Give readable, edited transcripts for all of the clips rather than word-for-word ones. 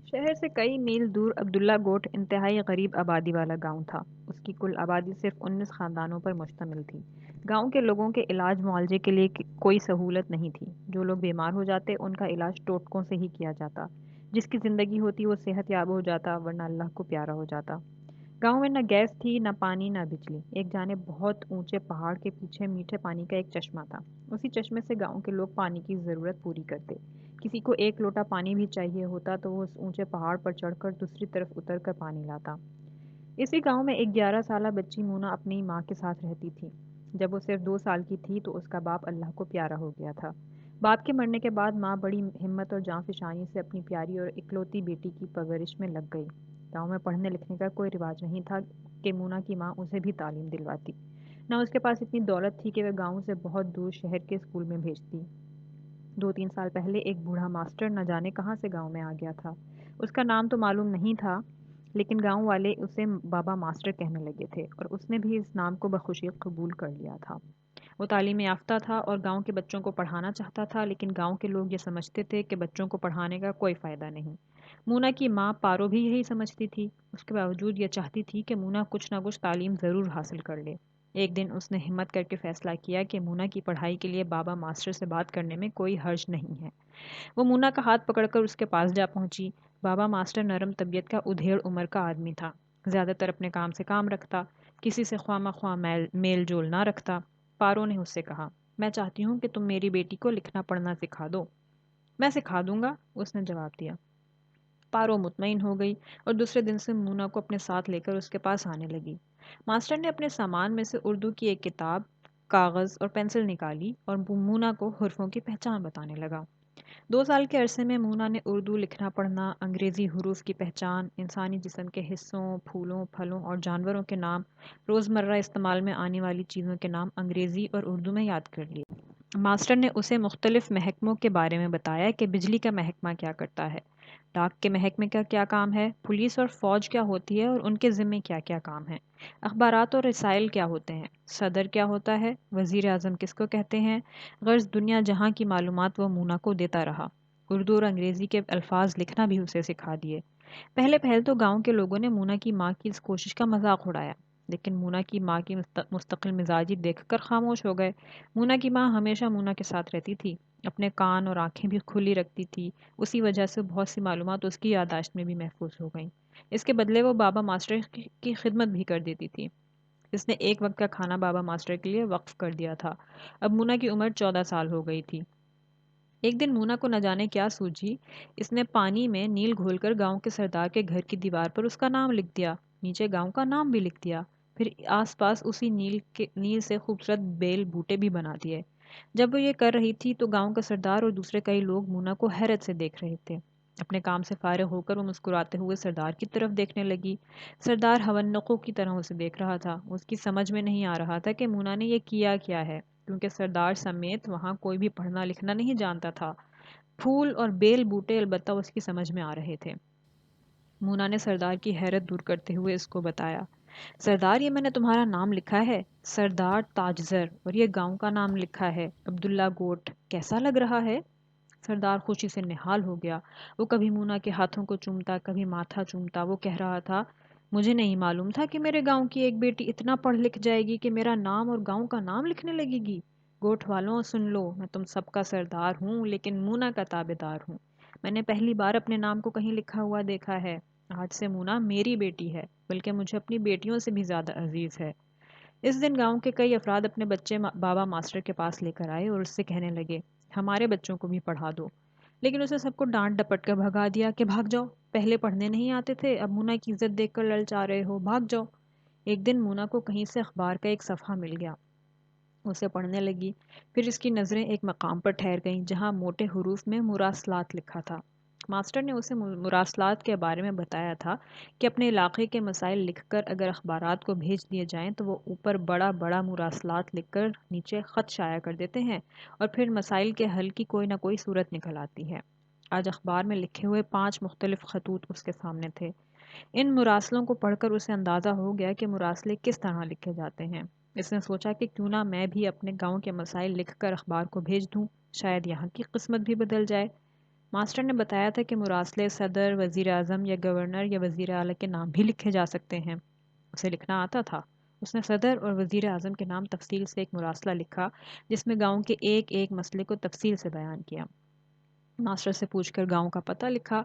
شہر سے کئی میل دور عبداللہ گوٹھ انتہائی غریب آبادی والا گاؤں تھا۔ اس کی کل آبادی صرف 19 خاندانوں پر مشتمل تھی۔ گاؤں کے لوگوں کے علاج معالجے کے لیے کوئی سہولت نہیں تھی۔ جو لوگ بیمار ہو جاتے ان کا علاج ٹوٹکوں سے ہی کیا جاتا۔ جس کی زندگی ہوتی وہ صحت یاب ہو جاتا ورنہ اللہ کو پیارا ہو جاتا۔ گاؤں میں نہ گیس تھی، نہ پانی، نہ بجلی۔ ایک جانب بہت اونچے پہاڑ کے پیچھے میٹھے پانی کا ایک چشمہ تھا۔ اسی چشمے سے گاؤں کے لوگ پانی کی ضرورت پوری کرتے۔ کسی کو ایک لوٹا پانی بھی چاہیے ہوتا تو وہ اس اونچے پہاڑ پر چڑھ کر دوسری طرف اتر کر پانی لاتا۔ اسی گاؤں میں ایک 11 سالہ بچی مونا اپنی ماں کے ساتھ رہتی تھی۔ جب وہ صرف 2 سال کی تھی تو اس کا باپ اللہ کو پیارا ہو گیا تھا۔ باپ کے مرنے کے بعد ماں بڑی ہمت اور جاں فشانی سے اپنی پیاری اور اکلوتی بیٹی کی پرورش میں لگ گئی۔ گاؤں میں پڑھنے لکھنے کا کوئی رواج نہیں تھا کہ مونا کی ماں اسے بھی تعلیم دلواتی۔ نہ اس کے پاس اتنی دولت تھی کہ وہ گاؤں سے بہت دور شہر کے اسکول میں بھیجتی۔ 2 3 سال پہلے ایک بوڑھا ماسٹر نہ جانے کہاں سے گاؤں میں آ گیا تھا۔ اس کا نام تو معلوم نہیں تھا، لیکن گاؤں والے اسے بابا ماسٹر کہنے لگے تھے اور اس نے بھی اس نام کو بخوشی قبول کر لیا تھا۔ وہ تعلیم یافتہ تھا اور گاؤں کے بچوں کو پڑھانا چاہتا تھا، لیکن گاؤں کے لوگ یہ سمجھتے تھے کہ بچوں کو پڑھانے کا کوئی فائدہ نہیں۔ مونا کی ماں پارو بھی یہی سمجھتی تھی۔ اس کے باوجود یہ چاہتی تھی کہ مونا کچھ نہ کچھ تعلیم ضرور حاصل کر لے۔ ایک دن اس نے ہمت کر کے فیصلہ کیا کہ مونا کی پڑھائی کے لیے بابا ماسٹر سے بات کرنے میں کوئی حرج نہیں ہے۔ وہ مونا کا ہاتھ پکڑ کر اس کے پاس جا پہنچی۔ بابا ماسٹر نرم طبیعت کا ادھیڑ عمر کا آدمی تھا۔ زیادہ تر اپنے کام سے کام رکھتا، کسی سے خواہ مخواہ میل جول نہ رکھتا۔ پارو نے اس سے کہا، میں چاہتی ہوں کہ تم میری بیٹی کو لکھنا پڑھنا سکھا دو۔ میں سکھا دوں گا، اس نے جواب دیا۔ پارو مطمئن ہو گئی اور دوسرے دن سے مونا کو اپنے ساتھ لے کر اس کے پاس آنے لگی۔ ماسٹر نے اپنے سامان میں سے اردو کی ایک کتاب، کاغذ اور پینسل نکالی اور مونا کو حروفوں کی پہچان بتانے لگا۔ 2 سال کے عرصے میں مونا نے اردو لکھنا پڑھنا، انگریزی حروف کی پہچان، انسانی جسم کے حصوں، پھولوں، پھلوں اور جانوروں کے نام، روزمرہ استعمال میں آنے والی چیزوں کے نام انگریزی اور اردو میں یاد کر لیے۔ ماسٹر نے اسے مختلف محکموں کے بارے میں بتایا کہ بجلی کا محکمہ کیا کرتا ہے، ڈاک کے محکمے کا کیا کام ہے، پولیس اور فوج کیا ہوتی ہے اور ان کے ذمے کیا کیا کام ہیں، اخبارات اور رسائل کیا ہوتے ہیں، صدر کیا ہوتا ہے، وزیر اعظم کس کو کہتے ہیں۔ غرض دنیا جہاں کی معلومات وہ مونا کو دیتا رہا۔ اردو اور انگریزی کے الفاظ لکھنا بھی اسے سکھا دیے۔ پہلے پہل تو گاؤں کے لوگوں نے مونا کی ماں کی اس کوشش کا مذاق اڑایا، لیکن مونا کی ماں کی مستقل مزاجی دیکھ کر خاموش ہو گئے۔ مونا کی ماں ہمیشہ مونا کے ساتھ رہتی تھی، اپنے کان اور آنکھیں بھی کھلی رکھتی تھی۔ اسی وجہ سے بہت سی معلومات اس کی یادداشت میں بھی محفوظ ہو گئیں۔ اس کے بدلے وہ بابا ماسٹر کی خدمت بھی کر دیتی تھی۔ اس نے ایک وقت کا کھانا بابا ماسٹر کے لیے وقف کر دیا تھا۔ اب مونا کی عمر 14 سال ہو گئی تھی۔ ایک دن مونا کو نہ جانے کیا سوجی، اس نے پانی میں نیل گھول کر گاؤں کے سردار کے گھر کی دیوار پر اس کا نام لکھ دیا، نیچے گاؤں کا نام بھی لکھ دیا، پھر آس پاس اسی نیل سے خوبصورت بیل بوٹے بھی بنا دیے۔ جب وہ یہ کر رہی تھی تو گاؤں کا سردار اور دوسرے کئی لوگ مونا کو حیرت سے دیکھ رہے تھے۔ اپنے کام سے فارغ ہو کر وہ مسکراتے ہوئے سردار کی طرف دیکھنے لگی۔ سردار ہونقوں کی طرح اسے دیکھ رہا تھا۔ اس کی سمجھ میں نہیں آ رہا تھا کہ مونا نے یہ کیا ہے، کیونکہ سردار سمیت وہاں کوئی بھی پڑھنا لکھنا نہیں جانتا تھا۔ پھول اور بیل بوٹے البتہ اس کی سمجھ میں آ رہے تھے۔ مونا نے سردار کی حیرت دور کرتے ہوئے اس کو بتایا، سردار یہ میں نے تمہارا نام لکھا ہے، سردار تاجزر، اور یہ گاؤں کا نام لکھا ہے، عبداللہ گوٹھ، کیسا لگ رہا ہے؟ سردار خوشی سے نہال ہو گیا۔ وہ کبھی مونا کے ہاتھوں کو چومتا، کبھی ماتھا چومتا۔ وہ کہہ رہا تھا، مجھے نہیں معلوم تھا کہ میرے گاؤں کی ایک بیٹی اتنا پڑھ لکھ جائے گی کہ میرا نام اور گاؤں کا نام لکھنے لگے گی۔ گوٹھ والوں سن لو، میں تم سب کا سردار ہوں لیکن مونا کا تابعدار ہوں۔ میں نے پہلی بار اپنے نام کو کہیں لکھا ہوا دیکھا ہے۔ آج سے مونا میری بیٹی ہے، بلکہ مجھے اپنی بیٹیوں سے بھی زیادہ عزیز ہے۔ اس دن گاؤں کے کئی افراد اپنے بچے بابا ماسٹر کے پاس لے کر آئے اور اس سے کہنے لگے، ہمارے بچوں کو بھی پڑھا دو۔ لیکن اسے سب کو ڈانٹ ڈپٹ کر بھگا دیا کہ بھاگ جاؤ، پہلے پڑھنے نہیں آتے تھے، اب مونا کی عزت دیکھ کر للچا رہے ہو، بھاگ جاؤ۔ ایک دن مونا کو کہیں سے اخبار کا ایک صفحہ مل گیا، اسے پڑھنے لگی۔ پھر اس کی نظریں ایک مقام پر ٹھہر گئیں جہاں موٹے حروف میں مراسلات لکھا تھا۔ ماسٹر نے اسے مراسلات کے بارے میں بتایا تھا کہ اپنے علاقے کے مسائل لکھ کر اگر اخبارات کو بھیج دیے جائیں تو وہ اوپر بڑا بڑا مراسلات لکھ کر نیچے خط شائع کر دیتے ہیں اور پھر مسائل کے حل کی کوئی نہ کوئی صورت نکل آتی ہے۔ آج اخبار میں لکھے ہوئے 5 مختلف خطوط اس کے سامنے تھے۔ ان مراسلوں کو پڑھ کر اسے اندازہ ہو گیا کہ مراسلے کس طرح لکھے جاتے ہیں۔ اس نے سوچا کہ کیوں نہ میں بھی اپنے گاؤں کے مسائل لکھ کر اخبار کو بھیج دوں، شاید یہاں کی قسمت بھی بدل جائے۔ ماسٹر نے بتایا تھا کہ مراسلے صدر، وزیر اعظم یا گورنر یا وزیر اعلیٰ کے نام بھی لکھے جا سکتے ہیں۔ اسے لکھنا آتا تھا۔ اس نے صدر اور وزیر اعظم کے نام تفصیل سے ایک مراسلہ لکھا جس میں گاؤں کے ایک ایک مسئلے کو تفصیل سے بیان کیا۔ ماسٹر سے پوچھ کر گاؤں کا پتہ لکھا،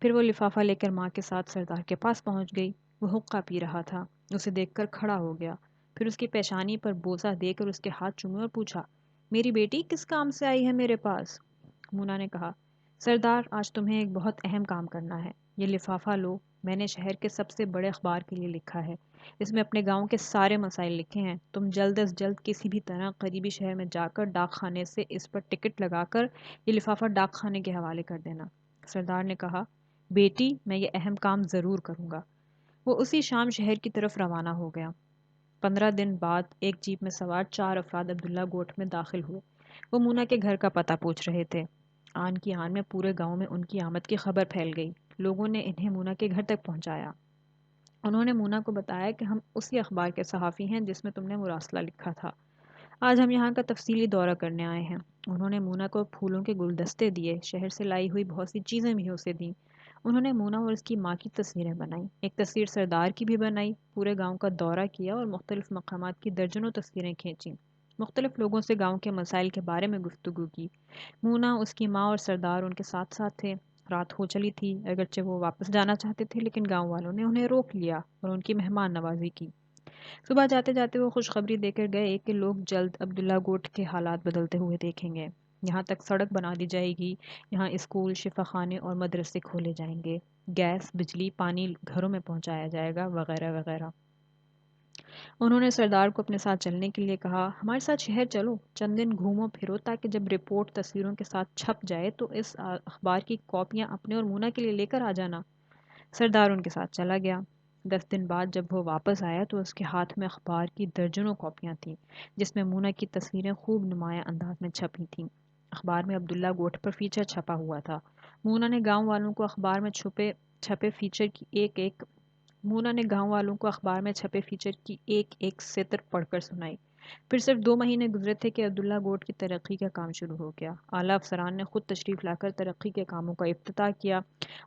پھر وہ لفافہ لے کر ماں کے ساتھ سردار کے پاس پہنچ گئی۔ وہ حقہ پی رہا تھا، اسے دیکھ کر کھڑا ہو گیا، پھر اس کی پیشانی پر بوسہ دے کر اس کے ہاتھ چومے اور پوچھا، میری بیٹی کس کام سے آئی ہے میرے پاس؟ مونا نے کہا، سردار آج تمہیں ایک بہت اہم کام کرنا ہے۔ یہ لفافہ لو، میں نے شہر کے سب سے بڑے اخبار کے لیے لکھا ہے۔ اس میں اپنے گاؤں کے سارے مسائل لکھے ہیں۔ تم جلد از جلد کسی بھی طرح قریبی شہر میں جا کر ڈاک خانے سے اس پر ٹکٹ لگا کر یہ لفافہ ڈاک خانے کے حوالے کر دینا۔ سردار نے کہا، بیٹی میں یہ اہم کام ضرور کروں گا۔ وہ اسی شام شہر کی طرف روانہ ہو گیا۔ 15 دن بعد ایک جیپ میں سوار 4 افراد عبداللہ گوٹھ میں داخل ہوئے۔ وہ مونا کے گھر کا پتہ پوچھ رہے تھے۔ آن کی آن میں پورے گاؤں میں ان کی آمد کی خبر پھیل گئی۔ لوگوں نے انہیں مونا کے گھر تک پہنچایا۔ انہوں نے مونا کو بتایا کہ ہم اسی اخبار کے صحافی ہیں جس میں تم نے مراسلہ لکھا تھا۔ آج ہم یہاں کا تفصیلی دورہ کرنے آئے ہیں۔ انہوں نے مونا کو پھولوں کے گلدستے دیے، شہر سے لائی ہوئی بہت سی چیزیں بھی اسے دیں۔ انہوں نے مونا اور اس کی ماں کی تصویریں بنائیں، ایک تصویر سردار کی بھی بنائی، پورے گاؤں کا دورہ کیا اور مختلف مقامات کی درجنوں تصویریں کھینچیں۔ مختلف لوگوں سے گاؤں کے مسائل کے بارے میں گفتگو کی۔ مونا، اس کی ماں اور سردار ان کے ساتھ ساتھ تھے۔ رات ہو چلی تھی، اگرچہ وہ واپس جانا چاہتے تھے لیکن گاؤں والوں نے انہیں روک لیا اور ان کی مہمان نوازی کی۔ صبح جاتے جاتے وہ خوشخبری دے کر گئے کہ لوگ جلد عبداللہ گوٹھ کے حالات بدلتے ہوئے دیکھیں گے۔ یہاں تک سڑک بنا دی جائے گی، یہاں اسکول، شفا خانے اور مدرسے کھولے جائیں گے، گیس، بجلی، پانی گھروں میں پہنچایا جائے گا، وغیرہ وغیرہ۔ انہوں نے سردار کو اپنے ساتھ چلنے کے لیے کہا، ہمارے ساتھ شہر چلو، چند دن گھومو پھرو تاکہ جب رپورٹ تصویروں کے ساتھ چھپ جائے تو اس اخبار کی کاپیاں اپنے اور مونا کے لیے لے کر آ جانا۔ سردار ان کے ساتھ چلا گیا۔ 10 دن بعد جب وہ واپس آیا تو اس کے ہاتھ میں اخبار کی درجنوں کاپیاں تھیں جس میں مونا کی تصویریں خوب نمایاں انداز میں چھپی تھیں۔ اخبار میں عبداللہ گوٹھ پر فیچر چھپا ہوا تھا۔ مونا نے گاؤں والوں کو اخبار میں چھپے فیچر کی ایک ایک سطر پڑھ کر سنائی۔ پھر صرف 2 مہینے گزرے تھے کہ عبداللہ گوٹھ کی ترقی کا کام شروع ہو گیا۔ اعلیٰ افسران نے خود تشریف لا کر ترقی کے کاموں کا افتتاح کیا۔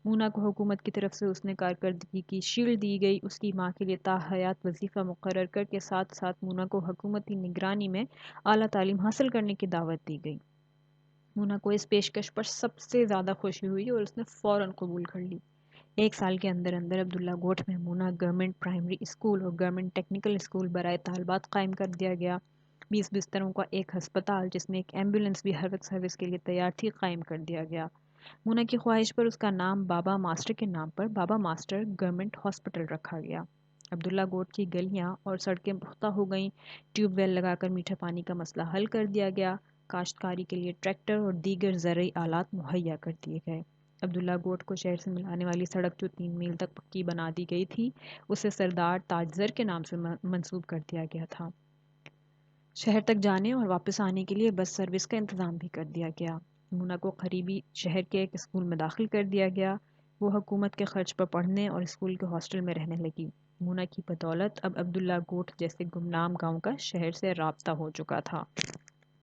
مونا کو حکومت کی طرف سے اس نے کارکردگی کی شیلڈ دی گئی۔ اس کی ماں کے لیے تاحیات وظیفہ مقرر کر کے ساتھ ساتھ مونا کو حکومتی نگرانی میں اعلیٰ تعلیم حاصل کرنے کی دعوت دی گئی۔ مونا کو اس پیشکش پر سب سے زیادہ خوشی ہوئی اور اس نے فوراً قبول کر لی۔ 1 سال کے اندر اندر عبداللہ گوٹھ میں مونا گورنمنٹ پرائمری اسکول اور گورنمنٹ ٹیکنیکل اسکول برائے طالبات قائم کر دیا گیا۔ 20 بستروں کا ایک ہسپتال جس میں ایک ایمبولینس بھی ہر وقت سروس کے لیے تیار تھی قائم کر دیا گیا۔ مونا کی خواہش پر اس کا نام بابا ماسٹر کے نام پر بابا ماسٹر گورنمنٹ ہاسپٹل رکھا گیا۔ عبداللہ گوٹھ کی گلیاں اور سڑکیں پختہ ہو گئیں، ٹیوب ویل لگا کر میٹھے پانی کا مسئلہ حل کر دیا گیا، کاشتکاری کے لیے ٹریکٹر اور دیگر زرعی آلات مہیا کر دیے گئے۔ عبداللہ گوٹھ کو شہر سے ملانے والی سڑک جو 3 میل تک پکی بنا دی گئی تھی اسے سردار تاجزر کے نام سے منسوب کر دیا گیا تھا۔ شہر تک جانے اور واپس آنے کے لیے بس سروس کا انتظام بھی کر دیا گیا۔ مونا کو قریبی شہر کے ایک اسکول میں داخل کر دیا گیا۔ وہ حکومت کے خرچ پر پڑھنے اور اسکول کے ہاسٹل میں رہنے لگی۔ مونا کی بدولت اب عبداللہ گوٹھ جیسے گمنام گاؤں کا شہر سے رابطہ ہو چکا تھا۔